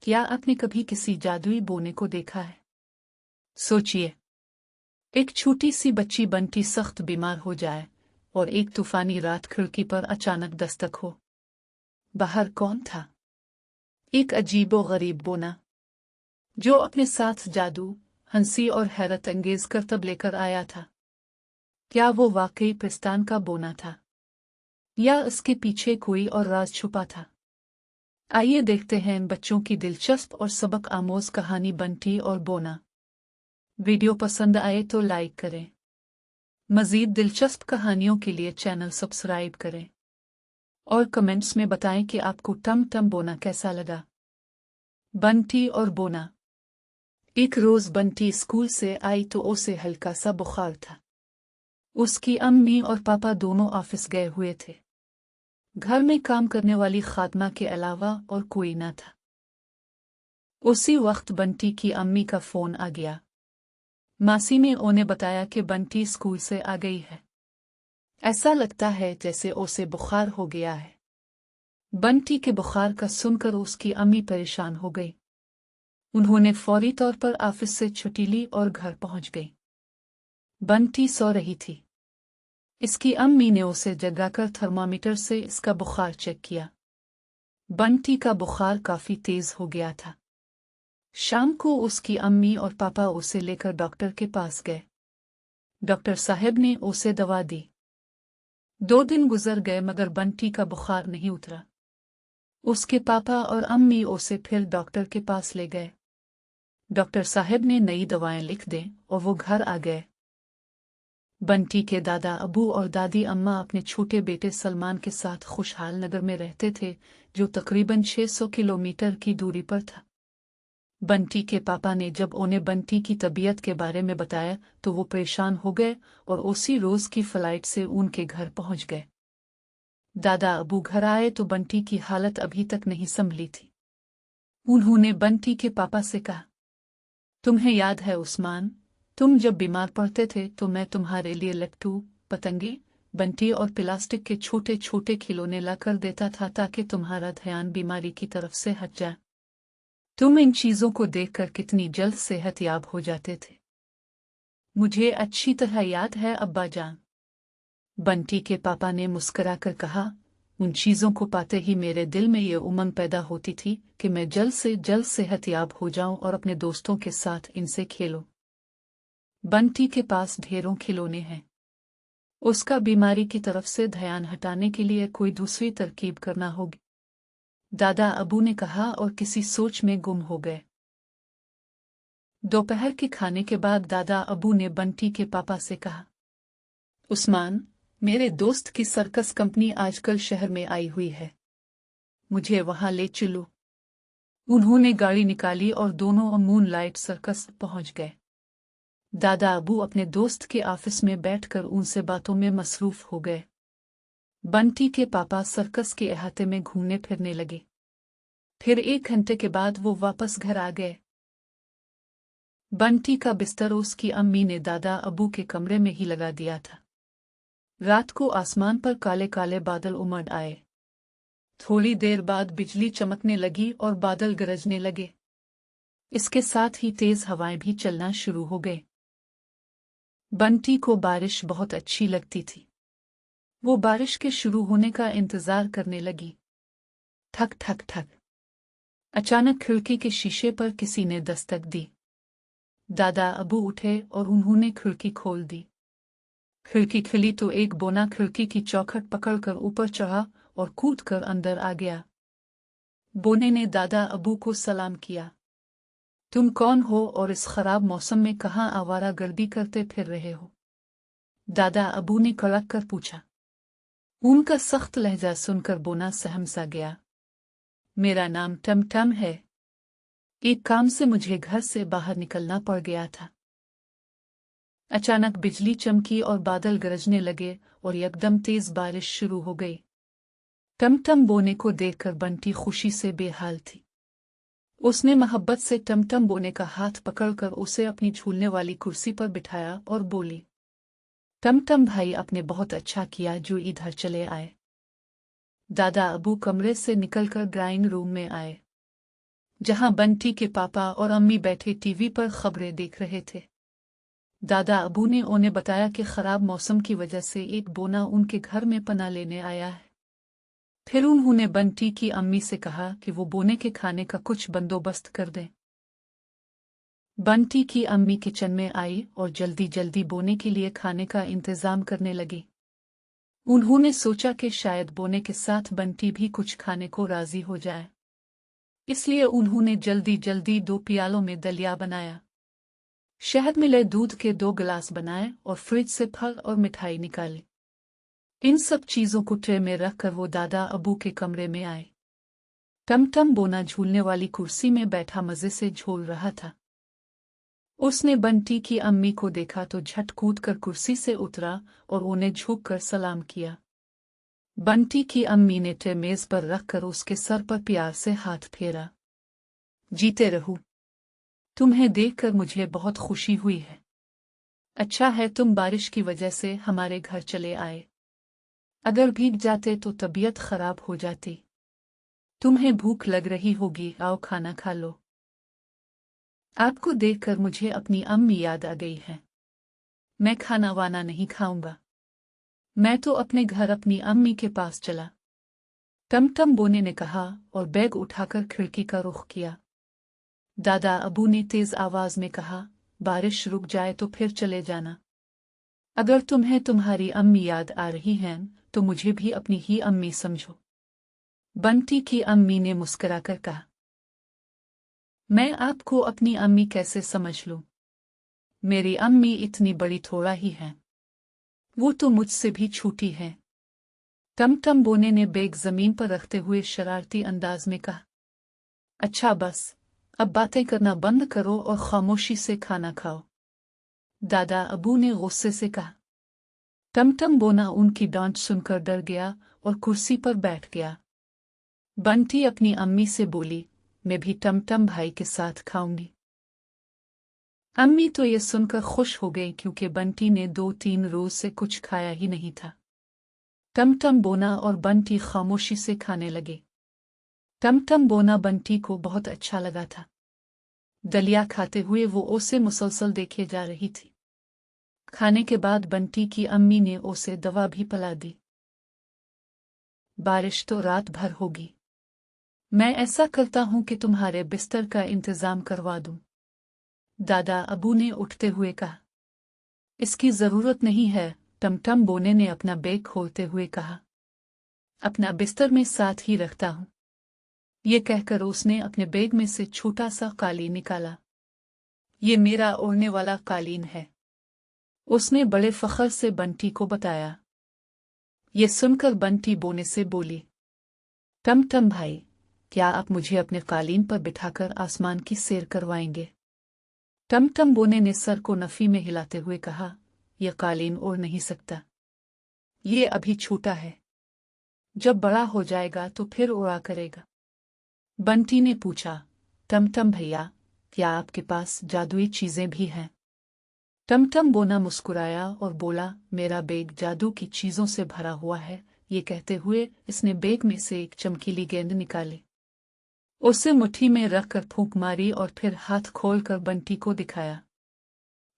क्या आपने कभी किसी जादुई बोने को देखा है? सोचिए, एक छोटी सी बच्ची बंटी सख्त बीमार हो जाए और एक तूफानी रात खिड़की पर अचानक दस्तक हो। बाहर कौन था? एक अजीबो गरीब बोना, जो अपने साथ जादू, हंसी और हैरत अंगेज करतब लेकर आया था। क्या वो वाकई पिस्तान का बोना था, या इसके पीछे कोई और राज छुपा था? आइए देखते हैं इन बच्चों की दिलचस्प और सबक आमोज कहानी बंटी और बोना। वीडियो पसंद आए तो लाइक करें। मज़ीद दिलचस्प कहानियों के लिए चैनल सब्सक्राइब करें और कमेंट्स में बताएं कि आपको टम टम बोना कैसा लगा। बंटी और बोना। एक रोज़ बंटी स्कूल से आई तो उसे हल्का सा बुखार था। उसकी अम्मी और पापा दोनों ऑफिस गए हुए थे। घर में काम करने वाली खात्मा के अलावा और कोई न था। उसी वक्त बंटी की अम्मी का फ़ोन आ गया। मासी ने उन्हें बताया कि बंटी स्कूल से आ गई है। ऐसा लगता है जैसे उसे बुखार हो गया है। बंटी के बुखार का सुनकर उसकी अम्मी परेशान हो गई। उन्होंने फौरी तौर पर ऑफिस से छुट्टी ली और घर पहुंच गई। बंटी सो रही थी। इसकी अम्मी ने उसे जगाकर थर्मामीटर से इसका बुखार चेक किया। बंटी का बुखार काफी तेज हो गया था। शाम को उसकी अम्मी और पापा उसे लेकर डॉक्टर के पास गए। डॉक्टर साहब ने उसे दवा दी। 2 दिन गुजर गए मगर बंटी का बुखार नहीं उतरा। उसके पापा और अम्मी उसे फिर डॉक्टर के पास ले गए। डॉक्टर साहब ने नई दवाएं लिख दें और वो घर आ गए। बंटी के दादा अबू और दादी अम्मा अपने छोटे बेटे सलमान के साथ खुशहाल नगर में रहते थे, जो तकरीबन 600 किलोमीटर की दूरी पर था। बंटी के पापा ने जब उन्हें बंटी की तबीयत के बारे में बताया तो वो परेशान हो गए और उसी रोज की फ्लाइट से उनके घर पहुंच गए। दादा अबू घर आए तो बंटी की हालत अभी तक नहीं संभली थी। उन्होंने बंटी के पापा से कहा, तुम्हें याद है उस्मान, तुम जब बीमार पड़ते थे तो मैं तुम्हारे लिए लट्टू, पतंगे, बंटी और प्लास्टिक के छोटे छोटे खिलौने ला कर देता था ताकि तुम्हारा ध्यान बीमारी की तरफ से हट जाए। तुम इन चीजों को देखकर कितनी जल्द सेहतयाब हो जाते थे। मुझे अच्छी तरह याद है अब्बा जान। बंटी के पापा ने मुस्कुराकर कहा, उन चीजों को पाते ही मेरे दिल में ये उमंग पैदा होती थी कि मैं जल्द से जल्द सेहतयाब हो जाऊं और अपने दोस्तों के साथ इनसे खेलूं। बंटी के पास ढेरों खिलौने हैं। उसका बीमारी की तरफ से ध्यान हटाने के लिए कोई दूसरी तरकीब करना होगी, दादा अबू ने कहा और किसी सोच में गुम हो गए। दोपहर के खाने के बाद दादा अबू ने बंटी के पापा से कहा, उस्मान, मेरे दोस्त की सर्कस कंपनी आजकल शहर में आई हुई है, मुझे वहां ले चलो। उन्होंने गाड़ी निकाली और दोनों मून लाइट सर्कस पहुंच गए। दादा अबू अपने दोस्त के ऑफिस में बैठकर उनसे बातों में मसरूफ हो गए। बंटी के पापा सर्कस के अहाते में घूमने फिरने लगे। फिर 1 घंटे के बाद वो वापस घर आ गए। बंटी का बिस्तर उसकी अम्मी ने दादा अबू के कमरे में ही लगा दिया था। रात को आसमान पर काले काले बादल उमड़ आए। थोड़ी देर बाद बिजली चमकने लगी और बादल गरजने लगे। इसके साथ ही तेज हवाएं भी चलना शुरू हो गई। बंटी को बारिश बहुत अच्छी लगती थी। वो बारिश के शुरू होने का इंतजार करने लगी। ठक ठक ठक। अचानक खिड़की के शीशे पर किसी ने दस्तक दी। दादा अबू उठे और उन्होंने खिड़की खोल दी। खिड़की खुली तो एक बोना खिड़की की चौखट पकड़कर ऊपर चढ़ा और कूदकर अंदर आ गया। बोने ने दादा अबू को सलाम किया। तुम कौन हो और इस खराब मौसम में कहाँ आवारागर्दी करते फिर रहे हो? दादा अबू ने कड़क कर पूछा। उनका सख्त लहजा सुनकर बोना सहम सा गया। मेरा नाम टमटम है। एक काम से मुझे घर से बाहर निकलना पड़ गया था। अचानक बिजली चमकी और बादल गरजने लगे और एकदम तेज बारिश शुरू हो गई। टमटम बोने को देखकर बंटी खुशी से बेहाल थी। उसने मोहब्बत से टमटम बोने का हाथ पकड़कर उसे अपनी झूलने वाली कुर्सी पर बिठाया और बोली, टमटम भाई, आपने बहुत अच्छा किया जो इधर चले आए। दादा अबू कमरे से निकलकर ड्राइंग रूम में आए। जहां बंटी के पापा और अम्मी बैठे टीवी पर खबरें देख रहे थे। दादा अबू ने उन्हें बताया कि खराब मौसम की वजह से एक बोना उनके घर में पनाह लेने आया है। फिर उन्होंने बंटी की अम्मी से कहा कि वो बोने के खाने का कुछ बंदोबस्त कर दें। बंटी की अम्मी किचन में आई और जल्दी जल्दी बोने के लिए खाने का इंतजाम करने लगी। उन्होंने सोचा कि शायद बोने के साथ बंटी भी कुछ खाने को राजी हो जाए, इसलिए उन्होंने जल्दी जल्दी 2 प्यालों में दलिया बनाया, शहद मिले दूध के 2 गिलास बनाए और फ्रिज से फल और मिठाई निकाली। इन सब चीजों को ट्रे में रखकर वो दादा अबू के कमरे में आए। टमटम बोना झूलने वाली कुर्सी में बैठा मजे से झूल रहा था। उसने बंटी की अम्मी को देखा तो झट कूद कर कुर्सी से उतरा और उन्हें झुककर सलाम किया। बंटी की अम्मी ने ट्रे मेज पर रखकर उसके सर पर प्यार से हाथ फेरा। जीते रहो, तुम्हें देखकर मुझे बहुत खुशी हुई है। अच्छा है तुम बारिश की वजह से हमारे घर चले आए, अगर भीग जाते तो तबीयत खराब हो जाती। तुम्हें भूख लग रही होगी, आओ खाना खा लो। आपको देखकर मुझे अपनी अम्मी याद आ गई है। मैं खाना वाना नहीं खाऊंगा, मैं तो अपने घर अपनी अम्मी के पास चला, टमटम बोने ने कहा और बैग उठाकर खिड़की का रुख किया। दादा अबू ने तेज आवाज में कहा, बारिश रुक जाए तो फिर चले जाना। अगर तुम्हें तुम्हारी अम्मी याद आ रही हैं तो मुझे भी अपनी ही अम्मी समझो। बंटी की अम्मी ने मुस्कुराकर कहा, मैं आपको अपनी अम्मी कैसे समझ लूं? मेरी अम्मी इतनी बड़ी थोड़ा ही है, वो तो मुझसे भी छोटी है। टमटम बोने ने बैग जमीन पर रखते हुए शरारती अंदाज में कहा, अच्छा बस, अब बातें करना बंद करो और खामोशी से खाना खाओ। दादा अबू ने गुस्से से कहा। टमटम बोना उनकी डांट सुनकर डर गया और कुर्सी पर बैठ गया। बंटी अपनी अम्मी से बोली, मैं भी टमटम भाई के साथ खाऊंगी। अम्मी तो ये सुनकर खुश हो गई क्योंकि बंटी ने 2-3 रोज से कुछ खाया ही नहीं था। टमटम बोना और बंटी खामोशी से खाने लगे। टमटम बोना बंटी को बहुत अच्छा लगा था। दलिया खाते हुए वो उसे मुसलसल देखे जा रही थी। खाने के बाद बंटी की अम्मी ने उसे दवा भी पिला दी। बारिश तो रात भर होगी, मैं ऐसा करता हूं कि तुम्हारे बिस्तर का इंतजाम करवा दूं। दादा अबू ने उठते हुए कहा। इसकी जरूरत नहीं है, टमटम बोने ने अपना बैग खोलते हुए कहा। अपना बिस्तर में साथ ही रखता हूं। ये कहकर उसने अपने बैग में से छोटा सा कालीन निकाला। ये मेरा ओढ़ने वाला कालीन है, उसने बड़े फख्र से बंटी को बताया। ये सुनकर बंटी बोने से बोली, टमटम भाई, क्या आप मुझे अपने कालीन पर बिठाकर आसमान की सैर करवाएंगे? टमटम बोने ने सर को नफी में हिलाते हुए कहा, यह कालीन ओढ़ नहीं सकता, ये अभी छोटा है, जब बड़ा हो जाएगा तो फिर उड़ा करेगा। बंटी ने पूछा, टमटम भैया, क्या आपके पास जादुई चीजें भी हैं? टमटम बोना मुस्कुराया और बोला, मेरा बैग जादू की चीजों से भरा हुआ है। ये कहते हुए इसने बैग में से एक चमकीली गेंद निकाली, उसे मुट्ठी में रखकर फूंक मारी और फिर हाथ खोलकर बंटी को दिखाया।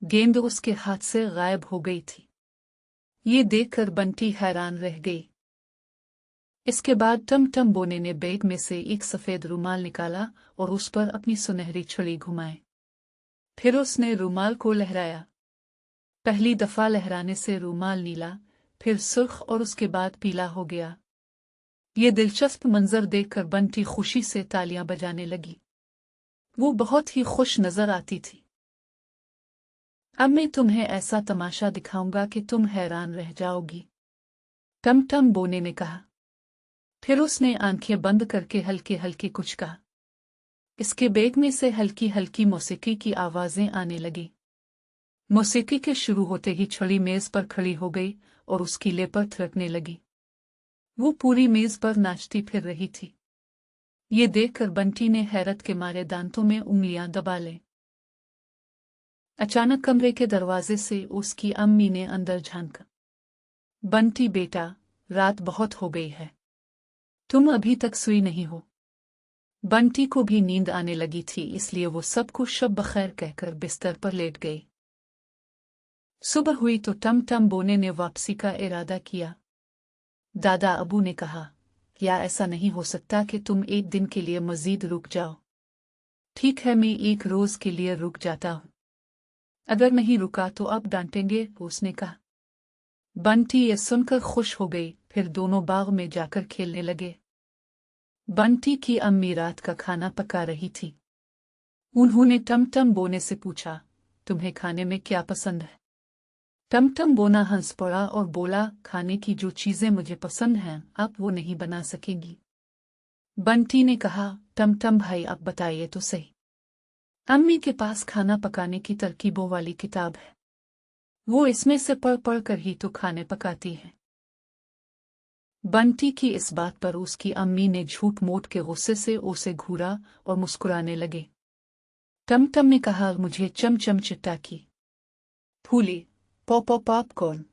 गेंद उसके हाथ से गायब हो गई थी। ये देखकर बंटी हैरान रह गई। इसके बाद टमटम बोने ने बैग में से एक सफेद रुमाल निकाला और उस पर अपनी सुनहरी छड़ी घुमाई। फिर उसने रुमाल को लहराया। पहली दफा लहराने से रुमाल नीला, फिर सुर्ख और उसके बाद पीला हो गया। ये दिलचस्प मंजर देखकर बंटी खुशी से तालियां बजाने लगी। वो बहुत ही खुश नजर आती थी। अब मैं तुम्हें ऐसा तमाशा दिखाऊंगा कि तुम हैरान रह जाओगी, टमटम बोने ने कहा। फिर उसने आंखें बंद करके हल्के हल्के कुछ कहा। इसके बैग में से हल्की हल्की मौसीकी की आवाजें आने लगी। मौसीकी के शुरू होते ही छड़ी मेज पर खड़ी हो गई और उसकी ले पर थिरकने लगी। वो पूरी मेज पर नाचती फिर रही थी। ये देखकर बंटी ने हैरत के मारे दांतों में उंगलियां दबा ली। अचानक कमरे के दरवाजे से उसकी अम्मी ने अंदर झांका। बंटी बेटा, रात बहुत हो गई है, तुम अभी तक सोई नहीं हो। बंटी को भी नींद आने लगी थी, इसलिए वो सबको शब बखैर कहकर बिस्तर पर लेट गई। सुबह हुई तो टमटम बोने ने वापसी का इरादा किया। दादा अबू ने कहा, या ऐसा नहीं हो सकता कि तुम एक दिन के लिए मजीद रुक जाओ? ठीक है, मैं एक रोज के लिए रुक जाता हूँ। अगर नहीं रुका तो अब डांटेंगे, उसने कहा। बंटी ये सुनकर खुश हो गई। फिर दोनों बाग में जाकर खेलने लगे। बंटी की अम्मी रात का खाना पका रही थी। उन्होंने टमटम बोने से पूछा, तुम्हें खाने में क्या पसंद है? टमटम बोना हंस पड़ा और बोला, खाने की जो चीजें मुझे पसंद हैं आप वो नहीं बना सकेंगी। बंटी ने कहा, टमटम भाई आप बताइए तो सही। अम्मी के पास खाना पकाने की तरकीबों वाली किताब है, वो इसमें से पढ़ पढ़ कर ही तो खाने पकाती है। बंटी की इस बात पर उसकी अम्मी ने झूठ मूठ के गुस्से से उसे घूरा और मुस्कुराने लगे। टमटम ने कहा, मुझे चमचम चिट्टा की फूली, पॉपो पॉपकॉर्न,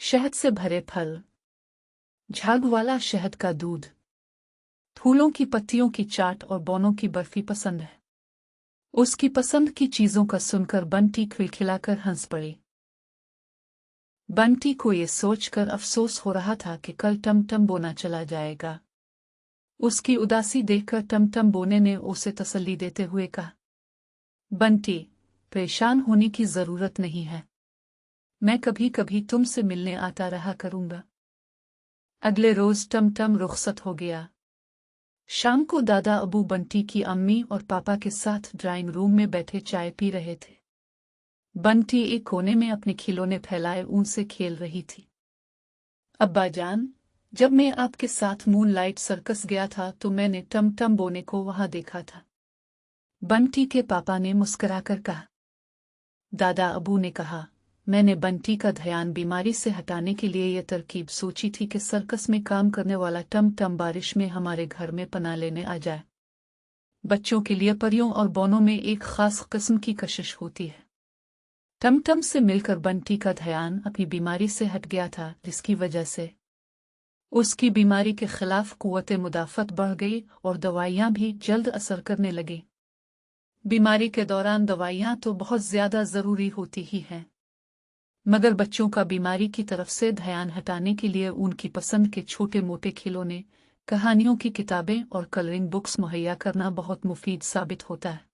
शहद से भरे फल, झाग वाला शहद का दूध, फूलों की पत्तियों की चाट और बौनों की बर्फी पसंद है। उसकी पसंद की चीजों का सुनकर बंटी खिलखिलाकर हंस पड़ी। बंटी को ये सोचकर अफसोस हो रहा था कि कल टमटम बोना चला जाएगा। उसकी उदासी देखकर टमटम बोने ने उसे तसल्ली देते हुए कहा, बंटी, परेशान होने की जरूरत नहीं है, मैं कभी कभी तुमसे मिलने आता रहा करूंगा। अगले रोज टमटम रुखसत हो गया। शाम को दादा अबू बंटी की अम्मी और पापा के साथ ड्राइंग रूम में बैठे चाय पी रहे थे। बंटी एक कोने में अपने खिलौने फैलाए उनसे खेल रही थी। अब्बा जान, जब मैं आपके साथ मूनलाइट सर्कस गया था तो मैंने टमटम बोने को वहां देखा था, बंटी के पापा ने मुस्कुराकर कहा। दादा अबू ने कहा, मैंने बंटी का ध्यान बीमारी से हटाने के लिए यह तरकीब सोची थी कि सर्कस में काम करने वाला टमटम बारिश में हमारे घर में पनाह लेने आ जाए। बच्चों के लिए परियों और बौनों में एक खास किस्म की कशिश होती है। टमटम से मिलकर बंटी का ध्यान अपनी बीमारी से हट गया था, जिसकी वजह से उसकी बीमारी के खिलाफ कुव्वत मुदाफत बढ़ गई और दवाइयां भी जल्द असर करने लगी। बीमारी के दौरान दवाइयां तो बहुत ज्यादा जरूरी होती ही हैं, मगर बच्चों का बीमारी की तरफ से ध्यान हटाने के लिए उनकी पसंद के छोटे मोटे खिलौने, कहानियों की किताबें और कलरिंग बुक्स मुहैया करना बहुत मुफीद साबित होता है।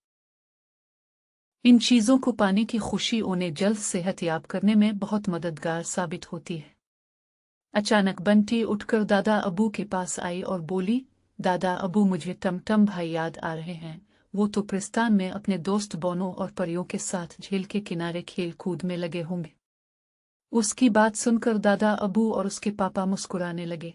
इन चीज़ों को पाने की खुशी उन्हें जल्द सेहतयाब करने में बहुत मददगार साबित होती है। अचानक बंटी उठकर दादा अबू के पास आई और बोली, दादा अबू, मुझे टमटम भाई याद आ रहे हैं। वो तो पिस्तान में अपने दोस्त बोनों और परियों के साथ झील के किनारे खेल कूद में लगे होंगे। उसकी बात सुनकर दादा अबू और उसके पापा मुस्कुराने लगे।